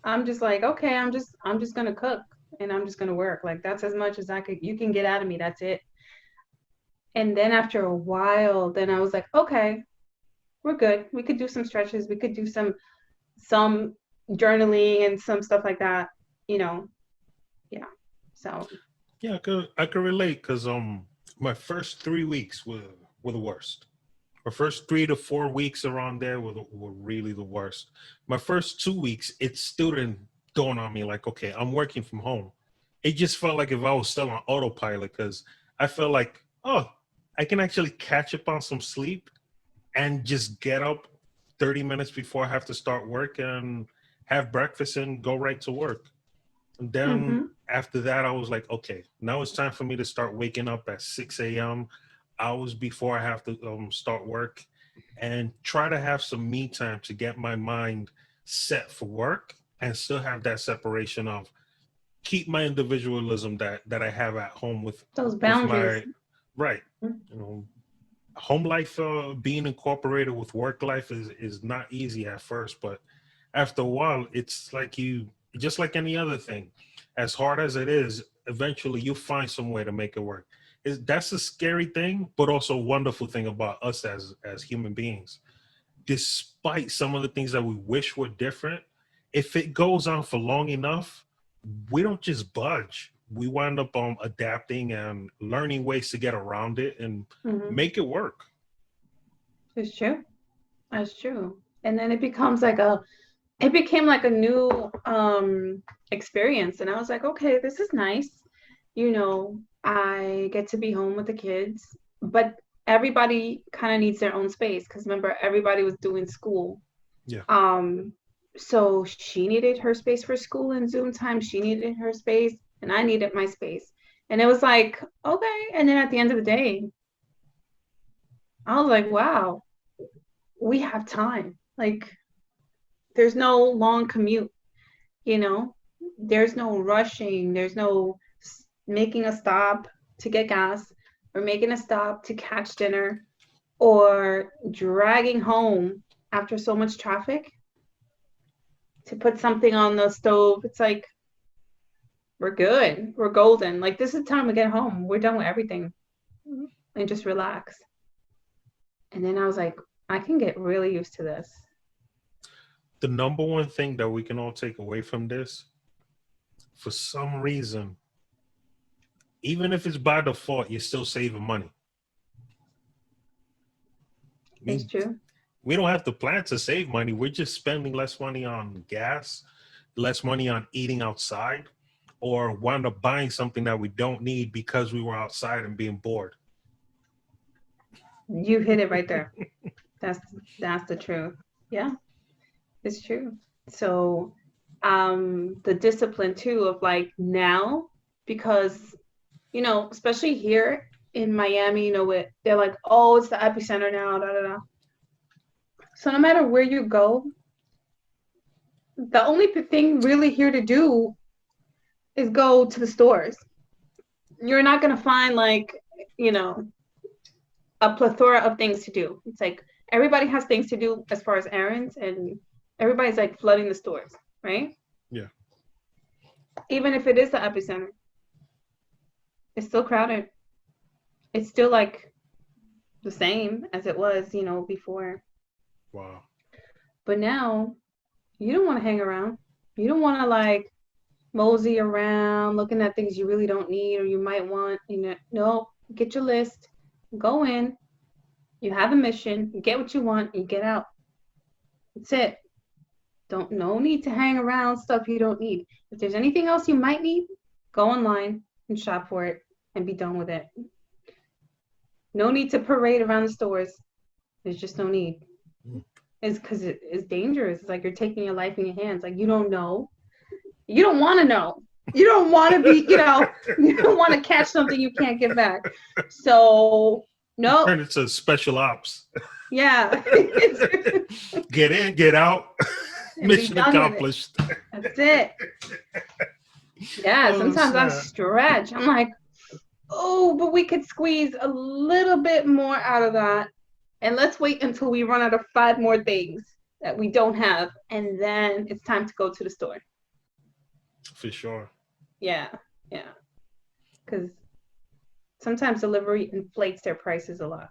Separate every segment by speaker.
Speaker 1: I'm just like, okay, I'm just gonna cook and I'm just gonna work. Like that's as much as you can get out of me. That's it. And then after a while, then I was like, okay, we're good. We could do some stretches. We could do some journaling and some stuff like that. You know, yeah. So
Speaker 2: Yeah, I could relate because my first 3 weeks were the worst. My first 3 to 4 weeks around there were really the worst. My first 2 weeks, it still didn't dawn on me like, okay, I'm working from home. It just felt like if I was still on autopilot because I felt like, oh, I can actually catch up on some sleep and just get up 30 minutes before I have to start work and have breakfast and go right to work. And then
Speaker 1: hmm
Speaker 2: after that, I was like, okay, now it's time for me to start waking up at 6 a.m., hours before I have to start work, and try to have some me time to get my mind set for work and still have that separation of keep my individualism that I have at home
Speaker 1: those
Speaker 2: with
Speaker 1: boundaries.
Speaker 2: my right. You know, home life being incorporated with work life is not easy at first, but after a while it's like you just like any other thing, as hard as it is, eventually you find some way to make it work. That's a scary thing but also a wonderful thing about us as human beings. Despite some of the things that we wish were different, if it goes on for long enough, we don't just budge. We wind up adapting and learning ways to get around it and
Speaker 1: hmm
Speaker 2: make it work.
Speaker 1: It's true. That's true. And then it became like a new experience. And I was like, okay, this is nice. I get to be home with the kids, but everybody kind of needs their own space because remember, everybody was doing school.
Speaker 2: Yeah.
Speaker 1: Um, so she needed her space for school and Zoom time. She needed her space, and I needed my space. And it was like, okay. And then at the end of the day, I was like, wow, we have time. Like, there's no long commute, you know? There's no rushing. There's no making a stop to get gas or making a stop to catch dinner or dragging home after so much traffic to put something on the stove. It's like, we're good. We're golden. Like, this is time to get home. We're done with everything and just relax. And then I was like, I can get really used to this.
Speaker 2: The number one thing that we can all take away from this, for some reason, even if it's by default, you're still saving money. I
Speaker 1: It's
Speaker 2: mean,
Speaker 1: true.
Speaker 2: we don't have to plan to save money. We're just spending less money on gas, less money on eating outside, or wind up buying something that we don't need because we were outside and being bored.
Speaker 1: You hit it right there. That's that's the truth. Yeah, it's true. So, the discipline too of like now, because especially here in Miami, they're like, oh, it's the epicenter now, da da da. So no matter where you go, the only thing really here to do is go to the stores. You're not gonna find like, you know, a plethora of things to do. It's like everybody has things to do as far as errands, and everybody's like flooding the stores, right?
Speaker 2: Yeah.
Speaker 1: Even if it is the epicenter, it's still crowded. It's still like the same as it was, before.
Speaker 2: Wow.
Speaker 1: But now you don't want to hang around. You don't want to like mosey around looking at things you really don't need or you might want. No, get your list, go in, you have a mission, you get what you want, you get out. That's it. Don't No need to hang around stuff you don't need. If there's anything else you might need, go online and shop for it and be done with it. No need to parade around the stores. There's just no need.
Speaker 2: Mm.
Speaker 1: It's because it's dangerous. It's like you're taking your life in your hands. Like you don't know. You don't want to know. You don't want to be, you don't want to catch something you can't get back. So, no,
Speaker 2: Turn it to special ops.
Speaker 1: yeah.
Speaker 2: Get in, get out.
Speaker 1: And be
Speaker 2: Mission
Speaker 1: done with it.
Speaker 2: accomplished.
Speaker 1: That's it. Yeah,
Speaker 2: Oh,
Speaker 1: sometimes I
Speaker 2: snap.
Speaker 1: stretch. I'm like, oh, but we could squeeze a little bit more out of that. And let's wait until we run out of five more things. that we don't have, and then it's time to go to the store.
Speaker 2: For sure.
Speaker 1: Yeah, yeah, because sometimes delivery inflates their prices a lot.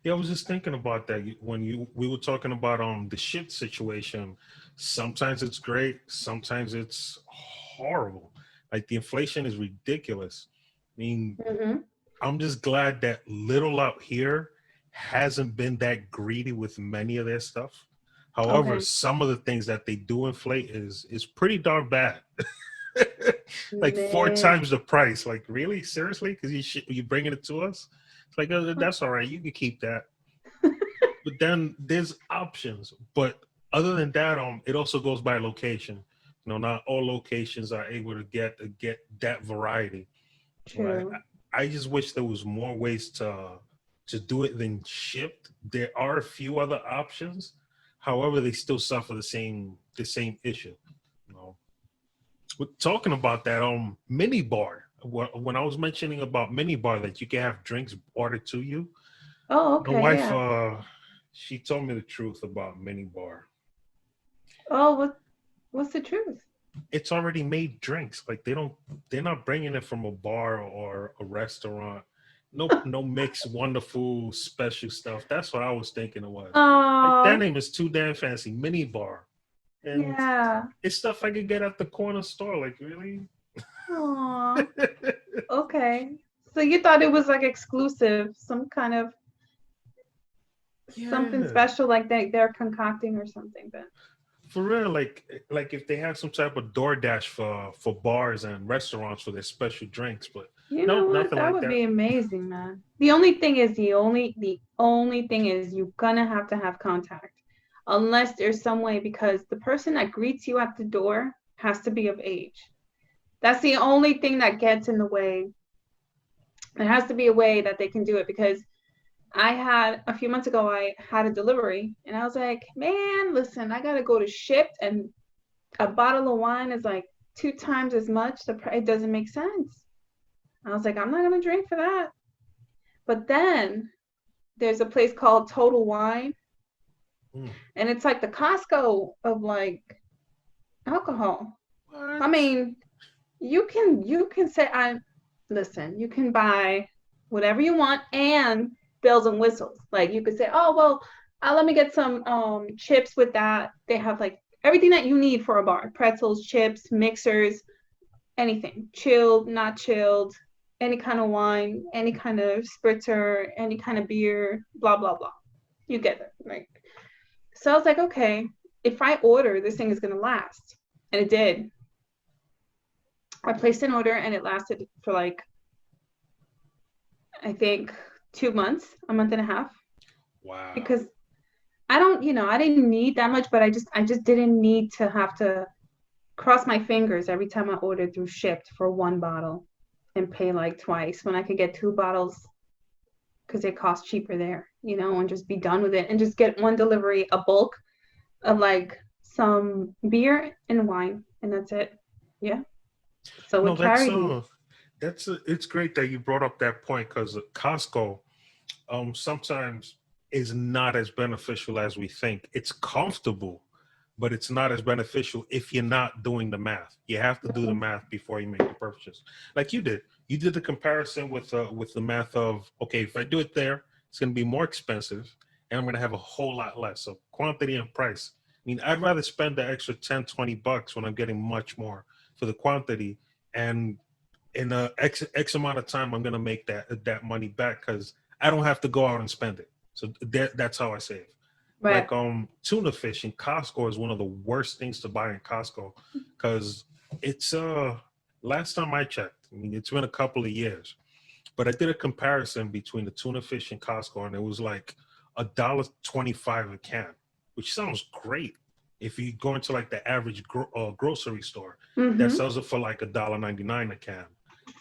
Speaker 2: Yeah, I was just thinking about that when we were talking about the ship situation. Sometimes it's great, sometimes it's horrible. Like the inflation is ridiculous. I mean,
Speaker 1: Mm-hmm.
Speaker 2: I'm just glad that little out here hasn't been that greedy with many of their stuff. However,
Speaker 1: Okay.
Speaker 2: some of the things that they do inflate is pretty darn bad. Like four
Speaker 1: Man.
Speaker 2: times the price. Like really, seriously? Because you bringing it to us? It's like that's all right. You can keep that. But then there's options. But other than that, it also goes by location. You know, not all locations are able to get that variety. Right.
Speaker 1: True.
Speaker 2: I just wish there was more ways to do it than shipped. There are a few other options. However, they still suffer the same issue. You know, with talking about that mini bar. When I was mentioning about mini bar that you can have drinks ordered to you,
Speaker 1: Oh,
Speaker 2: my
Speaker 1: okay,
Speaker 2: wife
Speaker 1: yeah.
Speaker 2: she told me the truth about mini bar.
Speaker 1: Oh, what's the truth?
Speaker 2: It's already made drinks. Like they're not bringing it from a bar or a restaurant. No mixed wonderful special stuff. That's what I was thinking it was. Like that
Speaker 1: Oh,
Speaker 2: name is too damn fancy. Mini bar. And
Speaker 1: yeah.
Speaker 2: it's stuff I could get at the corner store. Like really?
Speaker 1: Oh, okay. So you thought it was like exclusive, some kind of something
Speaker 2: Yeah.
Speaker 1: special like they're concocting or something, but
Speaker 2: For real, like if they have some type of DoorDash for bars and restaurants for their special drinks, but
Speaker 1: you know
Speaker 2: no,
Speaker 1: what?
Speaker 2: nothing
Speaker 1: That
Speaker 2: like
Speaker 1: would
Speaker 2: that.
Speaker 1: be amazing, man. The only thing is you're gonna have to have contact. Unless there's some way because the person that greets you at the door has to be of age. That's the only thing that gets in the way. There has to be a way that they can do it because I had a few months ago, I had a delivery and I was like, man, listen, I gotta go to Shipped and a bottle of wine is like 2 times as much. It doesn't make sense. I was like, I'm not gonna drink for that. But then there's a place called Total Wine,
Speaker 2: Mm.
Speaker 1: and it's like the Costco of like alcohol. I
Speaker 2: What?
Speaker 1: mean, you can say I listen, you can buy whatever you want and bells and whistles. Like you could say, oh well, let me get some chips with that. They have like everything that you need for a bar: pretzels, chips, mixers, anything, chilled, not chilled, any kind of wine, any kind of spritzer, any kind of beer, blah blah blah. You get it, right? So I was like, okay, if I order, this thing is gonna last, and it did. I placed an order and it lasted for like I think 2 months, a month and a half,
Speaker 2: Wow.
Speaker 1: because I didn't need that much, but I just didn't need to have to cross my fingers every time I ordered through Shipped for one bottle and pay like twice when I could get 2 bottles because they cost cheaper there, and just be done with it and just get one delivery, a bulk of like some beer and wine, and that's it. Yeah. So
Speaker 2: No,
Speaker 1: it carried me.
Speaker 2: it's great that you brought up that point because Costco sometimes is not as beneficial as we think. It's comfortable, but it's not as beneficial if you're not doing the math. You have to do the
Speaker 1: Mhm.
Speaker 2: math before you make the purchase. Like you did. You did the comparison with the math of okay, if I do it there, it's going to be more expensive, and I'm going to have a whole lot less. So quantity and price. I mean, I'd rather spend the extra 10, $20 when I'm getting much more for the quantity, and in a x amount of time, I'm going to make that money back because I don't have to go out and spend it. So that's how I save.
Speaker 1: Right.
Speaker 2: Like tuna fish in Costco is one of the worst things to buy in Costco because it's last time I checked, I mean it's been a couple of years, but I did a comparison between the tuna fish in Costco and it was like $1.25 a can, which sounds great if you go into like the average grocery store that
Speaker 1: Mm-hmm.
Speaker 2: sells it for like $1.99 a can.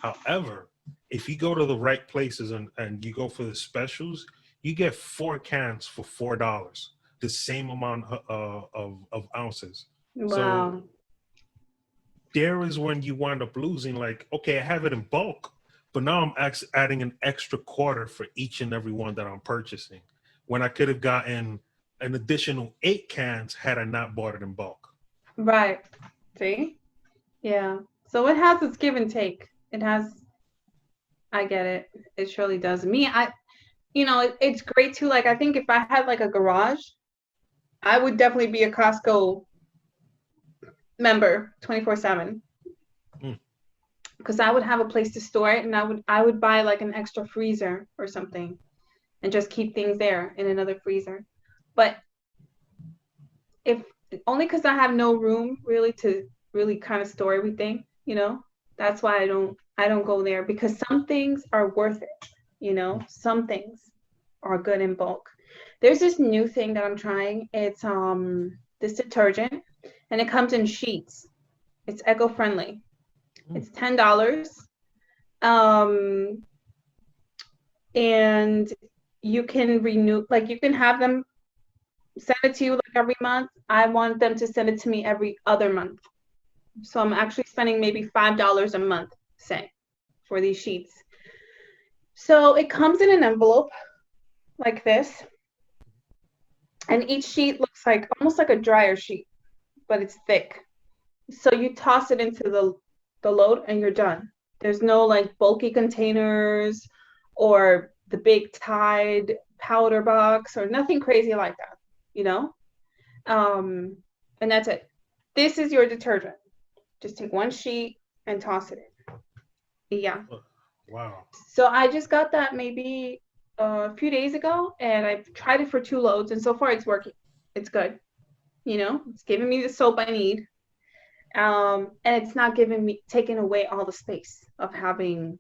Speaker 2: However, if you go to the right places and you go for the specials, you get 4 cans for $4, the same amount of ounces. So
Speaker 1: Wow.
Speaker 2: there is when you wind up losing, like, okay, I have it in bulk, but now I'm adding an extra quarter for each and every one that I'm purchasing when I could have gotten an additional 8 cans had I not bought it in bulk.
Speaker 1: Right. See? Yeah. So it has its give and take. It has, I get it. It surely does. Me, it's great too. Like, I think if I had like a garage, I would definitely be a Costco member 24/7
Speaker 2: Mm.
Speaker 1: because I would have a place to store it, and I would buy like an extra freezer or something and just keep things there in another freezer. But if only because I have no room really to really kind of store everything. That's why I don't go there, because some things are worth it. Some things are good in bulk. There's this new thing that I'm trying. It's this detergent, and it comes in sheets. It's eco-friendly.
Speaker 2: Mm.
Speaker 1: It's $10. Um and you can renew, like, you can have them send it to you like every month. I want them to send it to me every other month. So I'm actually spending maybe $5 a month, say, for these sheets. So it comes in an envelope like this, and each sheet looks like almost like a dryer sheet, but it's thick. So you toss it into the load and you're done. There's no like bulky containers or the big Tide powder box or nothing crazy like that, you know? Um, and that's it. This is your detergent. Just take one sheet and toss it in. Yeah.
Speaker 2: Wow.
Speaker 1: So I just got that maybe a few days ago, and I've tried it for 2 loads, and so far it's working. It's good. It's giving me the soap I need. And it's not taking away all the space of having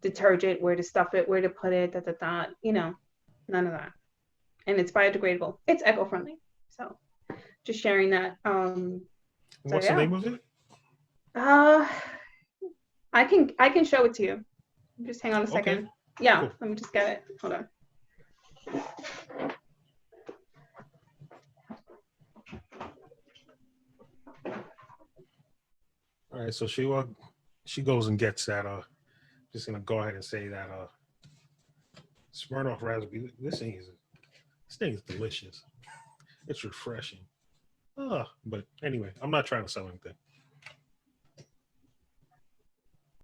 Speaker 1: detergent, where to stuff it, where to put it, none of that. And it's biodegradable. It's eco-friendly. So just sharing that. So
Speaker 2: What's the
Speaker 1: yeah.
Speaker 2: name of it?
Speaker 1: Uh, I can show it to you. Just hang on a
Speaker 2: Okay.
Speaker 1: second. Yeah,
Speaker 2: Cool.
Speaker 1: let me just get it. Hold on.
Speaker 2: All right. So she goes and gets that. Just gonna go ahead and say that. Smirnoff raspberry. This thing is delicious. It's refreshing. But anyway, I'm not trying to sell anything.